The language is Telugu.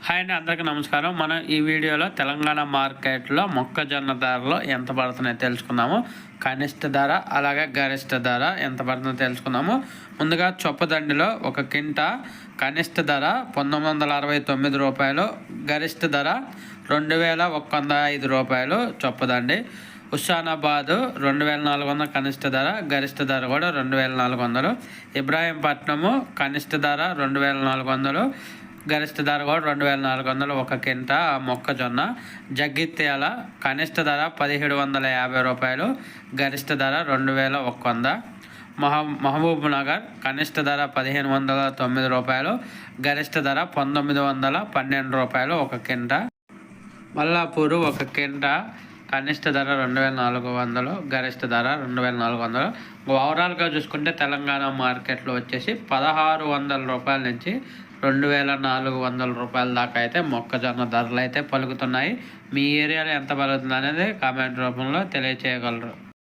హాయ్ అండి, అందరికీ నమస్కారం. మనం ఈ వీడియోలో తెలంగాణ మార్కెట్లో మొక్కజొన్న ధరలు ఎంత పడుతున్నాయో తెలుసుకుందాము. కనిష్ట ధర అలాగే గరిష్ట ధర ఎంత పడుతుందో తెలుసుకుందాము. ముందుగా చొప్పదండిలో ఒక కింట కనిష్ట ధర 1969 రూపాయలు, గరిష్ట ధర 2105 రూపాయలు చొప్పదండి. హుస్సానాబాదు 2400 కనిష్ట ధర, గరిష్ట ధర కూడా 2400. ఇబ్రాహీంపట్నము కనిష్ట ధర 2400, గరిష్ట ధర కూడా 2400 ఒక కింట మొక్కజొన్న. జగిత్యాల కనిష్ట ధర 1750 రూపాయలు, గరిష్ట ధర 2100. మహబూబ్ నగర్ కనిష్ట ధర 1509 రూపాయలు, గరిష్ట ధర 1912 రూపాయలు ఒక కింట. మల్లాపూరు ఒక కింట కనిష్ట ధర 2400, గరిష్ట ధర 2400. ఓవరాల్గా చూసుకుంటే తెలంగాణ మార్కెట్లో వచ్చేసి 1600 రూపాయల నుంచి 2400 రూపాయల దాకా అయితే మొక్కజొన్న ధరలు అయితే పలుకుతున్నాయి. మీ ఏరియాలో ఎంత పలుకుతుంది అనేది కామెంట్ రూపంలో తెలియచేయగలరు.